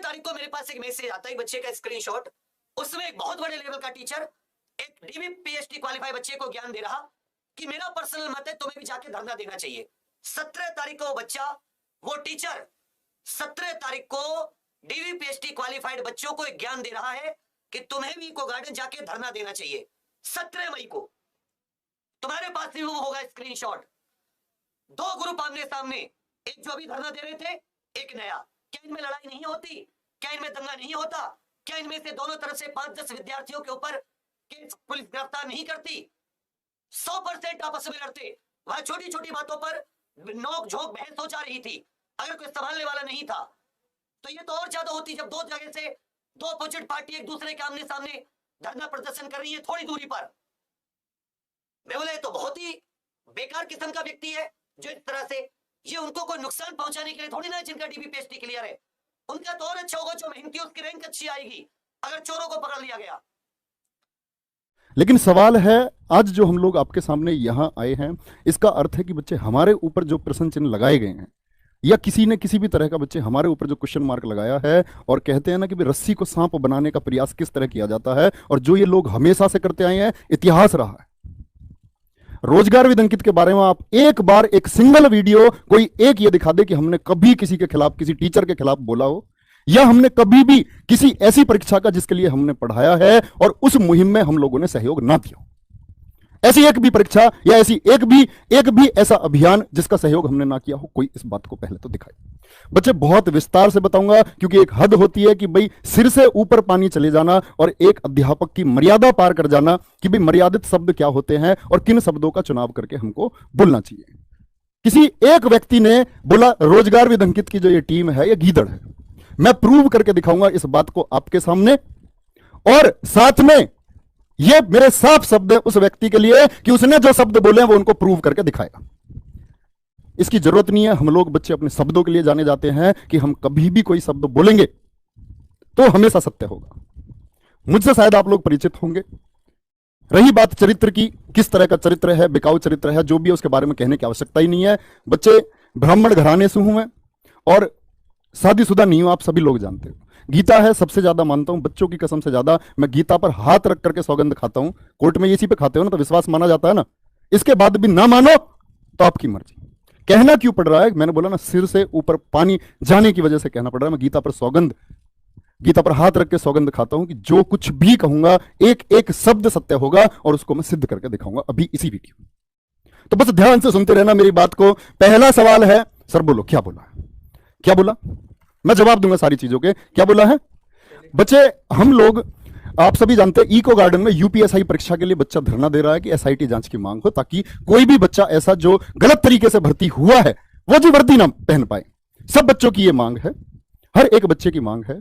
तारीख को मेरे पास एक मैसेज आता है बच्चे का स्क्रीनशॉट, उसमें एक बहुत बड़े लेवल का टीचर एक डीवी पीएचडी क्वालिफाई बच्चे को ज्ञान दे रहा कि मेरा पर्सनल मत है, तुम्हें भी जाके धरना देना चाहिए। 17 तारीख को बच्चा, वो टीचर 17 तारीख को डीवी पीएचडी क्वालिफाइड बच्चों को एक ज्ञान दे रहा है कि तुम्हें भी इको गार्डन जाके धरना देना चाहिए। 17 मई को तुम्हारे पास भी वो होगा स्क्रीनशॉट। 2 ग्रुप आमने सामने, एक जो अभी धरना दे रहे थे, एक नया। क्या इनमें लड़ाई नहीं होती? क्या इनमें दंगा नहीं होता? क्या इनमें से दोनों तरफ से 5-10 विद्यार्थियों के ऊपर केस पुलिस गिरफ्तार नहीं करती? 100% आपस में लड़ते। वहां छोटी छोटी बातों पर नोक झोंक बहस हो जा रही थी। अगर कोई संभालने वाला नहीं था तो ये तो और ज्यादा होती, जब 2 जगह से 2 अपोजिट पार्टी एक दूसरे के आमने सामने धरना प्रदर्शन कर रही है थोड़ी दूरी पर। मैं बोले तो बहुत ही बेकार किस्म का व्यक्ति है जो इस तरह से, ये उनको कोई नुकसान पहुंचाने के लिए थोड़ी ना जिनका डीबी पीएचडी क्लियर है। उनका तो और अच्छा होगा जो मेहनती, उसकी रैंक अच्छी आएगी अगर चोरों को पकड़ लिया गया। लेकिन सवाल है, आज जो हम लोग आपके सामने यहां आए हैं, इसका अर्थ है कि बच्चे हमारे ऊपर जो प्रश्न चिन्ह लगाए गए हैं, या किसी ने किसी भी तरह का बच्चे हमारे ऊपर जो क्वेश्चन मार्क लगाया है, और कहते हैं ना कि रस्सी को सांप बनाने का प्रयास किस तरह किया जाता है, और जो ये लोग हमेशा से करते आए हैं, इतिहास रहा है। रोजगार विद अंकित के बारे में आप एक बार एक सिंगल वीडियो कोई एक ये दिखा दे कि हमने कभी किसी के खिलाफ, किसी टीचर के खिलाफ बोला हो, या हमने कभी भी किसी ऐसी परीक्षा का जिसके लिए हमने पढ़ाया है और उस मुहिम में हम लोगों ने सहयोग ना दिया हो। ऐसी एक भी परीक्षा या ऐसी एक भी ऐसा अभियान जिसका सहयोग हमने ना किया हो, कोई इस बात को पहले तो दिखाए। बच्चे बहुत विस्तार से बताऊंगा, क्योंकि एक हद होती है कि भाई सिर से ऊपर पानी चले जाना और एक अध्यापक की मर्यादा पार कर जाना कि भाई मर्यादित शब्द क्या होते हैं और किन शब्दों का चुनाव करके हमको बोलना चाहिए। किसी एक व्यक्ति ने बोला रोजगार विद अंकित की जो ये टीम है ये गीदड़ है। मैं प्रूव करके दिखाऊंगा इस बात को आपके सामने, और साथ में ये मेरे साफ शब्द है उस व्यक्ति के लिए कि उसने जो शब्द बोले वो उनको प्रूव करके दिखाएगा। इसकी जरूरत नहीं है, हम लोग बच्चे अपने शब्दों के लिए जाने जाते हैं कि हम कभी भी कोई शब्द बोलेंगे तो हमेशा सत्य होगा। मुझसे शायद आप लोग परिचित होंगे। रही बात चरित्र की, किस तरह का चरित्र है, बिकाऊ चरित्र है, जो भी है उसके बारे में कहने की आवश्यकता ही नहीं है। बच्चे ब्राह्मण घराने से हूं मैं और शादीशुदा नहीं हूं, आप सभी लोग जानते हो। गीता है सबसे ज्यादा मानता हूं, बच्चों की कसम से ज्यादा मैं गीता पर हाथ रख करके सौगंध खाता हूं। कोर्ट में इसी पे खाते हो ना तो विश्वास माना जाता है ना, इसके बाद भी ना मानो तो आपकी मर्जी। कहना क्यों पड़ रहा है? मैंने बोला ना, सिर से ऊपर पानी जाने की वजह से कहना पड़ रहा है। मैं गीता पर सौगंध, गीता पर हाथ रख के सौगंध खाता हूं कि जो कुछ भी कहूंगा एक एक शब्द सत्य होगा और उसको मैं सिद्ध करके दिखाऊंगा अभी इसी वीडियो में। तो बस ध्यान से सुनते रहना मेरी बात को। पहला सवाल है, सर बोलो क्या बोला, क्या बोला? मैं जवाब दूंगा सारी चीजों के। क्या बोला है? बच्चे हम लोग, आप सभी जानते हैं इको गार्डन में यूपीएसआई परीक्षा के लिए बच्चा धरना दे रहा है कि एसआईटी जांच की मांग हो, ताकि कोई भी बच्चा ऐसा जो गलत तरीके से भर्ती हुआ है वो जी वर्दी ना पहन पाए। सब बच्चों की ये मांग है, हर एक बच्चे की मांग है।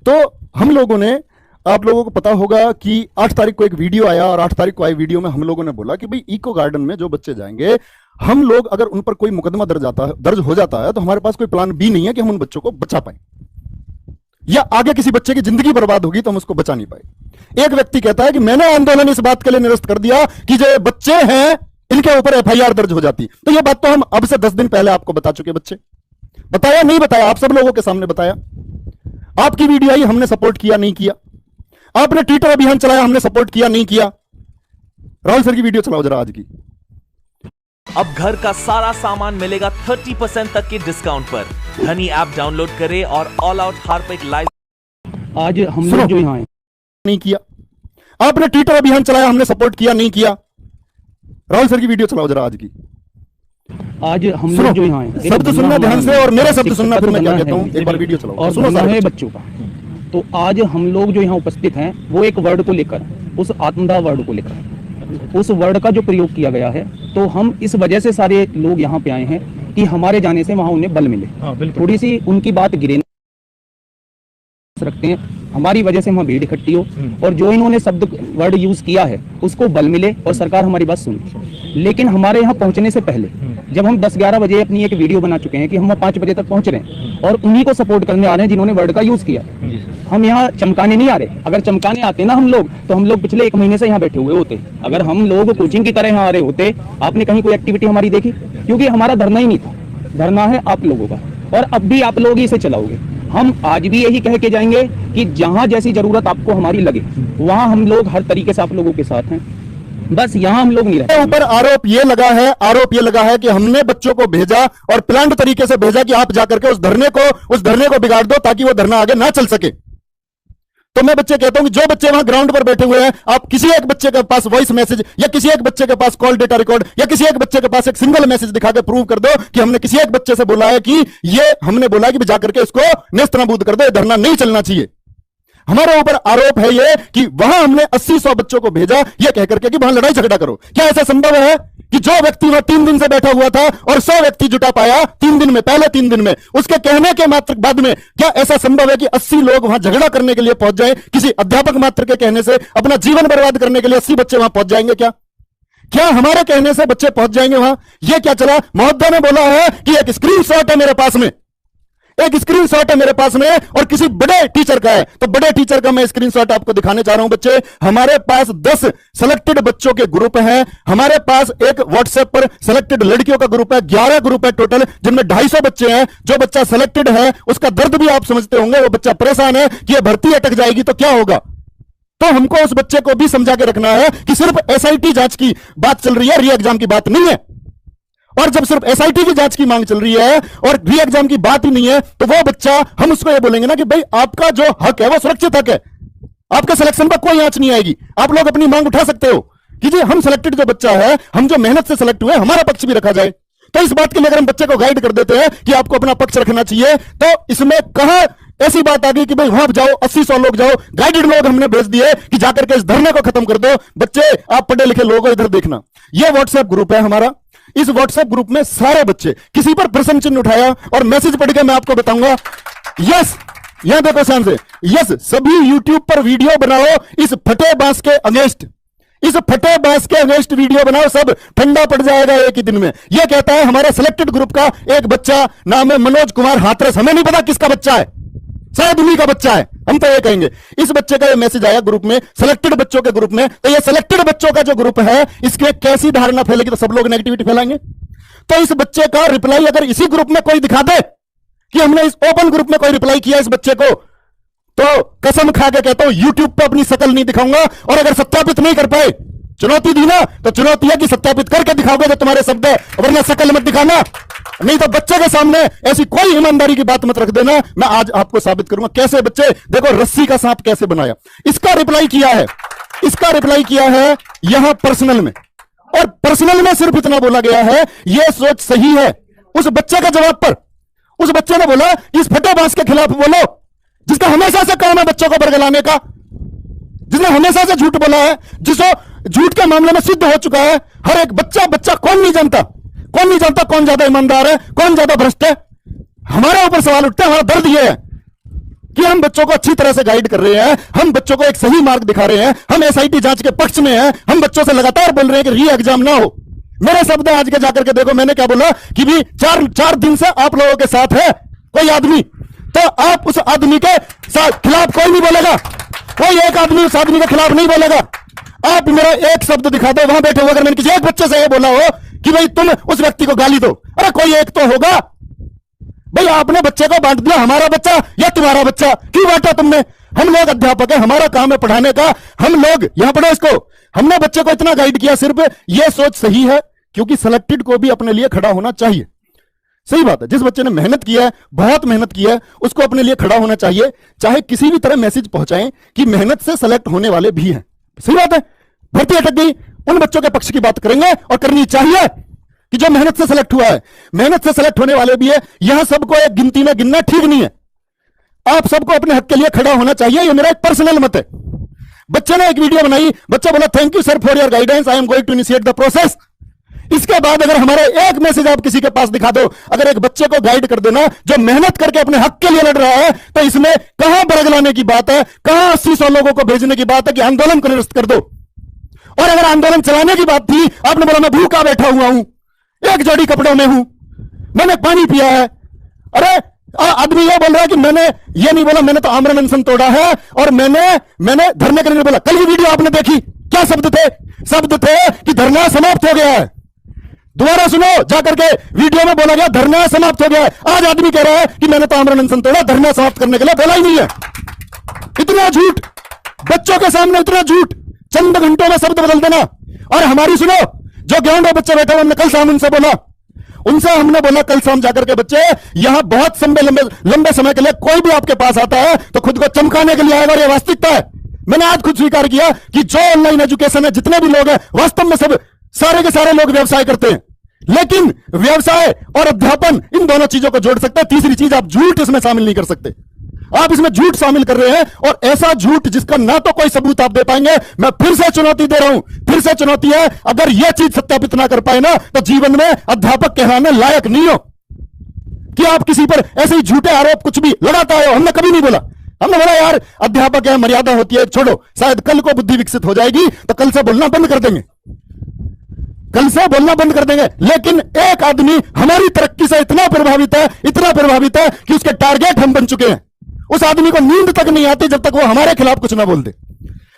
तो हम लोगों ने, आप लोगों को पता होगा कि 8 तारीख को एक वीडियो आया और 8 तारीख को आई वीडियो में हम लोगों ने बोला कि भाई इको गार्डन में जो बच्चे जाएंगे, हम लोग अगर उन पर कोई मुकदमा दर्ज हो जाता है तो हमारे पास कोई प्लान बी नहीं है कि हम उन बच्चों को बचा पाए, या आगे किसी बच्चे की जिंदगी बर्बाद होगी तो हम उसको बचा नहीं पाए। एक व्यक्ति कहता है कि मैंने आंदोलन इस बात के लिए निरस्त कर दिया कि जो बच्चे हैं इनके ऊपर एफआईआर दर्ज हो जाती। तो यह बात तो हम अब से 10 दिन पहले आपको बता चुके। बच्चे बताया नहीं बताया? आप सब लोगों के सामने बताया। आपकी वीडियो आई, हमने सपोर्ट किया नहीं किया? आपने ट्विटर अभियान चलाया, हमने सपोर्ट किया नहीं किया? राहुल सर की वीडियो चलाओ जरा आज की। अब घर का सारा सामान मिलेगा 30% तक के डिस्काउंट पर। धनी ऐप डाउनलोड करें और ऑल आउट हार्पिक लाइव। आज हम लोग जो यहाँ नहीं किया, आपने ट्विटर अभियान चलाया, हमने सपोर्ट किया नहीं किया? राहुल सर की वीडियो चलाओ जरा आज की। आज हम लोग जो यहाँ शब्द सुनना ध्यान से और मेरे शब्द सुनना, फिर मैं क्या कहता हूँ, एक बार वीडियो चलाओ और सुनो है बच्चों का। तो आज हम लोग जो यहाँ उपस्थित हैं वो एक वर्ड को लेकर, उस आत्मदाह वर्ड को लेकर, उस वर्ड का जो प्रयोग किया गया है, तो हम इस वजह से सारे लोग यहाँ पे आए हैं कि हमारे जाने से वहाँ उन्हें बल मिले। थोड़ी सी उनकी बात गिरे रखते हैं, हमारी वजह से वहाँ भीड़ इकट्ठी हो और जो इन्होंने शब्द वर्ड यूज किया है उसको बल मिले और सरकार हमारी बात सुने। लेकिन हमारे यहाँ पहुंचने से पहले जब हम 10-11 बजे अपनी एक वीडियो बना चुके हैं कि हम 5 बजे तक पहुंच रहे हैं और उन्हीं को सपोर्ट करने आ रहे हैं जिन्होंने वर्ड का यूज किया। हम यहाँ चमकाने नहीं आ रहे। अगर चमकाने आते ना हम लोग, तो हम लोग पिछले 1 महीने से यहाँ बैठे हुए होते। अगर हम लोग कोचिंग की तरह यहाँ आ रहे होते, आपने कहीं कोई एक्टिविटी हमारी देखी? क्योंकि हमारा धरना ही नहीं था। धरना है आप लोगों का और अब भी आप लोग ही इसे चलाओगे। हम आज भी यही कह के जाएंगे कि जहां जैसी जरूरत आपको हमारी लगे वहां हम लोग हर तरीके से आप लोगों के साथ हैं। बस यहां हम लोग नहीं रहते। ऊपर आरोप ये लगा है कि हमने बच्चों को भेजा और प्लान्ड तरीके से भेजा कि आप जाकर के उस धरने को बिगाड़ दो ताकि वो धरना आगे ना चल सके। तो मैं बच्चे कहता हूं कि जो बच्चे वहां ग्राउंड पर बैठे हुए हैं, आप किसी एक बच्चे के पास वॉइस मैसेज या किसी एक बच्चे के पास कॉल डेटा रिकॉर्ड या किसी एक बच्चे के पास एक सिंगल मैसेज दिखा के प्रूव कर दो कि हमने किसी एक बच्चे से बोला है कि हमने बोला कि जाकर के इसको नेस्तनाबूद कर दो, ये धरना नहीं चलना चाहिए। हमारे ऊपर आरोप है ये कि वहां हमने 80-100 बच्चों को भेजा ये कहकर के कि वहां लड़ाई झगड़ा करो। क्या ऐसा संभव है कि जो व्यक्ति वहां 3 दिन से बैठा हुआ था और 100 व्यक्ति जुटा पाया 3 दिन में, पहले 3 दिन में, उसके कहने के मात्र बाद में क्या ऐसा संभव है कि 80 लोग वहां झगड़ा करने के लिए पहुंच जाएं? किसी अध्यापक मात्र के कहने से अपना जीवन बर्बाद करने के लिए 80 बच्चे वहां पहुंच जाएंगे? क्या हमारे कहने से बच्चे पहुंच जाएंगे वहां? यह क्या चला? महोदय ने बोला है कि एक स्क्रीनशॉट है मेरे पास में, एक स्क्रीनशॉट है मेरे पास में और किसी बड़े टीचर का है। तो बड़े टीचर का मैं स्क्रीनशॉट आपको दिखाने जा रहा हूं। बच्चे, हमारे पास 10 सिलेक्टेड बच्चों के ग्रुप हैं। हमारे पास एक व्हाट्सएप पर सिलेक्टेड लड़कियों का ग्रुप है, 11 ग्रुप है टोटल, जिनमें 250 बच्चे हैं। जो बच्चा सिलेक्टेड है उसका दर्द भी आप समझते होंगे। वो बच्चा परेशान है कि ये भर्ती अटक जाएगी तो क्या होगा। तो हमको उस बच्चे को भी समझा के रखना है कि सिर्फ एसआईटी जांच की बात चल रही है, री एग्जाम की बात नहीं है। और जब सिर्फ एसआईटी की जांच की मांग चल रही है और री एग्जाम की बात ही नहीं है, तो वो बच्चा, हम उसको ये बोलेंगे ना कि भाई आपका जो हक है वो सुरक्षित हक है, आपके सिलेक्शन पर कोई आंच नहीं आएगी, आप लोग अपनी मांग उठा सकते हो कि जी हम सिलेक्टेड जो बच्चा है, हम जो मेहनत से सिलेक्ट हुए, हमारा पक्ष भी रखा जाए। तो इस बात के लिए अगर हम बच्चे को गाइड कर देते हैं कि आपको अपना पक्ष रखना चाहिए, तो इसमें कहां ऐसी बात आ गई कि भाई वहां जाओ 80-100 लोग जाओ, गाइडेड लोग हमने भेज दिए कि जाकर के इस धरने को खत्म कर दो। बच्चे, आप पढ़े लिखे लोग हो, इधर देखना, यह व्हाट्सएप ग्रुप है हमारा। इस व्हाट्सएप ग्रुप में सारे बच्चे, किसी पर प्रश्न चिन्ह उठाया और मैसेज पढ़ के मैं आपको बताऊंगा, यस, यहां देखो ध्यान से, यस, सभी यूट्यूब पर वीडियो बनाओ इस फटे बांस के अगेंस्ट, इस फटे बांस के अगेंस्ट वीडियो बनाओ, सब ठंडा पड़ जाएगा एक ही दिन में। यह कहता है हमारे सिलेक्टेड ग्रुप का एक बच्चा, नाम है मनोज कुमार हाथरस, हमें नहीं पता किसका बच्चा है, शायद उन्हीं का बच्चा है, हम तो ये कहेंगे। इस बच्चे का ये मैसेज आया ग्रुप में, सिलेक्टेड बच्चों के ग्रुप में। तो ये सिलेक्टेड बच्चों का जो ग्रुप है, इसमें कैसी धारणा फैलेगी, तो सब लोग नेगेटिविटी फैलाएंगे। तो इस बच्चे का रिप्लाई अगर इसी ग्रुप में कोई दिखा दे कि हमने इस ओपन ग्रुप में कोई रिप्लाई किया इस बच्चे को, तो कसम खा के कहता हूं यूट्यूब पर अपनी शकल नहीं दिखाऊंगा। और अगर सत्यापित नहीं कर पाए, चुनौती दी ना, तो चुनौती है कि सत्यापित करके दिखाओगे जो तुम्हारे शब्द है, वरना शकल मत दिखाना। नहीं तो बच्चे के सामने ऐसी कोई ईमानदारी की बात मत रख देना। मैं आज आपको साबित करूंगा कैसे। बच्चे देखो, रस्सी का सांप कैसे बनाया, इसका रिप्लाई किया है, इसका रिप्लाई किया है यहां पर्सनल में, और पर्सनल में सिर्फ इतना बोला गया है, यह सोच सही है। उस बच्चे के जवाब पर उस बच्चे ने बोला इस फटे बांस के खिलाफ बोलो, जिसका हमेशा से काम है बच्चों को बरगलाने का, जिसने हमेशा से झूठ बोला है, जिसको झूठ के मामले में सिद्ध हो चुका है। हर एक बच्चा कौन नहीं जानता कौन ज्यादा ईमानदार है, कौन ज्यादा भ्रष्ट है। हमारे ऊपर सवाल उठते हैं, हमारा दर्द यह है कि हम बच्चों को अच्छी तरह से गाइड कर रहे हैं, हम बच्चों को एक सही मार्ग दिखा रहे हैं, हम एसआईटी जांच के पक्ष में हैं, हम बच्चों से लगातार बोल रहे हैं कि री एग्जाम ना हो। मेरे शब्द आज के जाकर के देखो, मैंने क्या बोला कि भी 4 दिन से आप लोगों के साथ है कोई आदमी, तो आप उस आदमी के खिलाफ कोई नहीं बोलेगा, कोई एक आदमी उस आदमी के खिलाफ नहीं बोलेगा। आप मेरा एक शब्द दिखा दो वहां बैठे हुए, अगर मैंने किसी एक बच्चे से ये बोला हो कि भाई तुम उस व्यक्ति को गाली दो, अरे कोई एक तो होगा। भाई आपने बच्चे को बांट दिया, हमारा बच्चा या तुम्हारा बच्चा, क्यों बांटा तुमने? हम लोग अध्यापक है, हमारा काम है पढ़ाने का, हम लोग यहां पढ़ो इसको। हमने बच्चे को इतना गाइड किया, सिर्फ यह सोच सही है क्योंकि सिलेक्टेड को भी अपने लिए खड़ा होना चाहिए। सही बात है, जिस बच्चे ने मेहनत किया है, बहुत मेहनत किया है, उसको अपने लिए खड़ा होना चाहिए। चाहे किसी भी तरह मैसेज पहुंचाएं कि मेहनत से सेलेक्ट होने वाले भी हैं। सही बात है, भर्ती अटक गई, उन बच्चों के पक्ष की बात करेंगे और करनी चाहिए कि जो मेहनत से सेलेक्ट हुआ है, मेहनत से सेलेक्ट होने वाले भी है। यहां सबको एक गिनती में गिनना ठीक नहीं है, आप सबको अपने हक के लिए खड़ा होना चाहिए। यह मेरा एक पर्सनल मत है। बच्चे ने एक वीडियो बनाई, बच्चा बोला thank you sir for your guidance, I am going to initiate the process. इसके बाद अगर हमारा एक मैसेज आप किसी के पास दिखा दो, अगर एक बच्चे को गाइड कर देना जो मेहनत करके अपने हक के लिए लड़ रहा है, तो इसमें कहां बरगलाने की बात है, कहां 80-100 लोगों को भेजने की बात है कि आंदोलन को निरस्त कर दो। और अगर आंदोलन चलाने की बात थी, आपने बोला मैं भूखा बैठा हुआ हूं, एक जोड़ी कपड़ों में हूं, मैंने पानी पिया है। अरे आदमी ये बोल रहा है कि मैंने ये नहीं बोला, मैंने तो आमरण अनशन तोड़ा है और मैंने धरने करने बोला। कल की वीडियो आपने देखी, क्या शब्द थे? शब्द थे कि धरना समाप्त हो गया है। दोबारा सुनो, जाकर के वीडियो में बोला गया धरना समाप्त हो गया है। आज आदमी कह रहा है कि मैंने तो आमरण अनशन तोड़ा, धरना समाप्त करने के लिए बोला ही नहीं है। इतना झूठ, बच्चों के सामने इतना झूठ, चंद घंटों में शब्द बदल देना। और हमारी सुनो, जो ग्राउंड में बच्चे बैठे, हमने कल शाम उनसे बोला, कल शाम जाकर के बच्चे यहां बहुत लंबे समय के लिए कोई भी आपके पास आता है तो खुद को चमकाने के लिए आएगा, और यह वास्तविकता है। मैंने आज खुद स्वीकार किया कि जो ऑनलाइन एजुकेशन है, जितने भी लोग हैं, वास्तव में सब सारे के सारे लोग व्यवसाय करते हैं, लेकिन व्यवसाय और अध्यापन इन दोनों चीजों को जोड़ सकते हैं। तीसरी चीज, आप झूठ इसमें शामिल नहीं कर सकते। आप इसमें झूठ शामिल कर रहे हैं, और ऐसा झूठ जिसका ना तो कोई सबूत आप दे पाएंगे। मैं फिर से चुनौती दे रहा हूं, फिर से चुनौती है, अगर यह चीज सत्यापित ना कर पाए ना, तो जीवन में अध्यापक कहलाने लायक नहीं हो। कि आप किसी पर ऐसे ही झूठे आरोप कुछ भी लगाता है, हमने कभी नहीं बोला। हमने बोला यार अध्यापक है, मर्यादा होती है, छोड़ो, शायद कल को बुद्धि विकसित हो जाएगी तो कल से बोलना बंद कर देंगे, कल से बोलना बंद कर देंगे। लेकिन एक आदमी हमारी तरक्की से इतना प्रभावित है कि उसके टारगेट हम बन चुके हैं। उस आदमी को नींद तक नहीं आती जब तक वो हमारे खिलाफ कुछ ना बोल दे।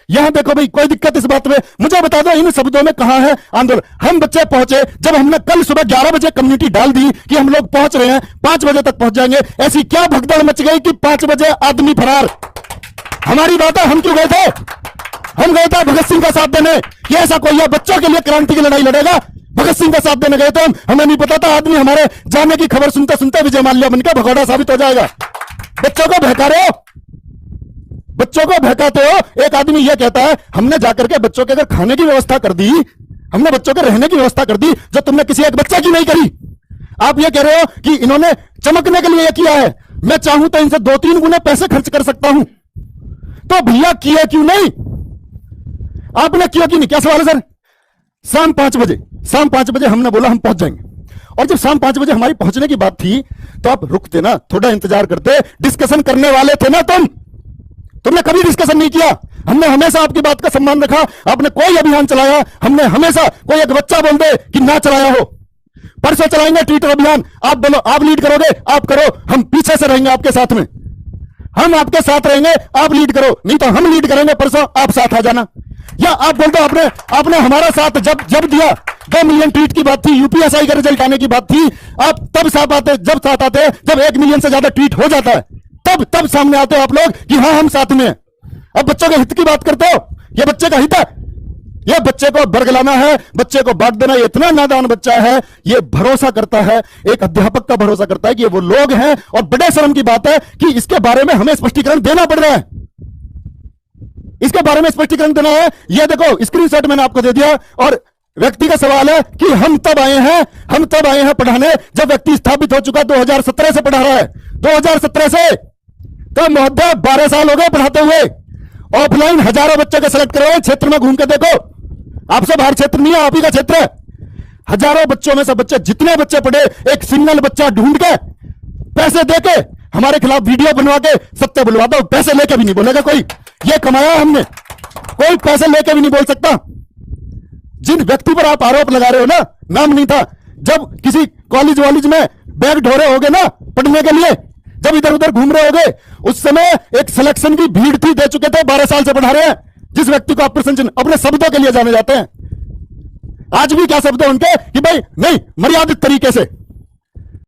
यहां देखो भाई, कोई दिक्कत इस बात में, मुझे बता दो इन शब्दों में कहां है आंदोलन। हम बच्चे पहुंचे, जब हमने कल सुबह 11 बजे कम्युनिटी डाल दी कि हम लोग पहुंच रहे हैं, 5 बजे तक पहुंच जाएंगे, ऐसी क्या भगदड़ मच गई कि 5 बजे आदमी फरार। हमारी बात है, हम क्यों गए थे? हम गए थे भगत सिंह का साथ देने कि ऐसा कोई है बच्चों के लिए क्रांति की लड़ाई लड़ेगा। भगत सिंह का साथ देने गए थे हम, हमें नहीं पता था आदमी हमारे जाने की खबर सुनते सुनते विजय माल्या बनकर भगोड़ा साबित हो जाएगा। बच्चों को बहका रहे हो, बच्चों को बहकाते हो। एक आदमी यह कहता है हमने जाकर के बच्चों के अगर खाने की व्यवस्था कर दी, हमने बच्चों के रहने की व्यवस्था कर दी, जो तुमने किसी एक बच्चे की नहीं करी। आप ये कह रहे हो कि इन्होंने चमकने के लिए किया है, मैं चाहूं तो इनसे 2-3 गुने पैसे खर्च कर सकता हूं। तो भैया किए क्यों नहीं? आपने किया क्यों नहीं? क्या सवाल है सर? शाम 5 बजे हमने बोला हम पहुंच जाएंगे, और जब शाम 5 बजे हमारी पहुंचने की बात थी तो आप रुकते ना, थोड़ा इंतजार करते, डिस्कशन करने वाले थे ना तुमने कभी डिस्कशन नहीं किया। हमने हमेशा आपकी बात का सम्मान रखा, आपने कोई अभियान चलाया, हमने हमेशा, कोई एक बच्चा बोल दे कि ना चलाया हो, परसों चलाएंगे ट्विटर अभियान, आप बोलो आप लीड करोगे, आप करो, हम पीछे से रहेंगे आपके साथ में, हम आपके साथ रहेंगे, आप लीड करो, नहीं तो हम लीड करेंगे, परसों आप साथ आ जाना। या आप बोल दो आपने हमारा साथ जब दिया, 2 मिलियन ट्वीट की बात थी, यूपीएसआई का रिजल्ट आने की बात थी, आप तब साथ आते, जब 1 मिलियन से ज्यादा ट्वीट हो जाता है तब सामने आते हो आप लोग कि हाँ हम साथ में हैं। अब बच्चों के हित की बात करते हो, ये बच्चे का हित है, ये बच्चे को बरगलाना है, बच्चे को बांट देना। ये इतना नादान बच्चा है, ये भरोसा करता है, एक अध्यापक का भरोसा करता है कि ये वो लोग हैं, और बड़े शर्म की बात है कि इसके बारे में हमें स्पष्टीकरण देना पड़ रहा है, इसके बारे में स्पष्टीकरण देना है। ये देखो स्क्रीनशॉट मैंने आपको दे दिया, और व्यक्ति का सवाल है कि हम तब आए हैं पढ़ाने जब व्यक्ति स्थापित हो चुका, 2017 से पढ़ा रहा है, 2017 से, तो महोदय 12 साल हो गए पढ़ाते हुए। ऑफलाइन हजारों बच्चों को सेलेक्ट करो, क्षेत्र में घूम के देखो, आपसे बाहर क्षेत्र नहीं है, आप ही का क्षेत्र है। हजारों बच्चों में से बच्चे, जितने बच्चे पढ़े, एक सिंगल बच्चा ढूंढ के पैसे दे के हमारे खिलाफ वीडियो बनवा के सत्य बुलवा दो, पैसे लेके भी नहीं बोलेगा कोई, ये कमाया हमने, कोई पैसे लेके भी नहीं बोल सकता। जिन व्यक्ति पर आप आरोप लगा रहे हो ना, नाम नहीं था, जब किसी कॉलेज वॉलेज में बैग ढोरे होगे ना पढ़ने के लिए, जब इधर उधर घूम रहे होगे, उस समय एक सिलेक्शन की भीड़ थी, दे चुके थे, 12 साल से पढ़ा रहे हैं। जिस व्यक्ति को आप प्रशंसन अपने शब्दों के लिए जाने जाते हैं, आज भी क्या शब्द है उनके कि भाई नहीं, मर्यादित तरीके से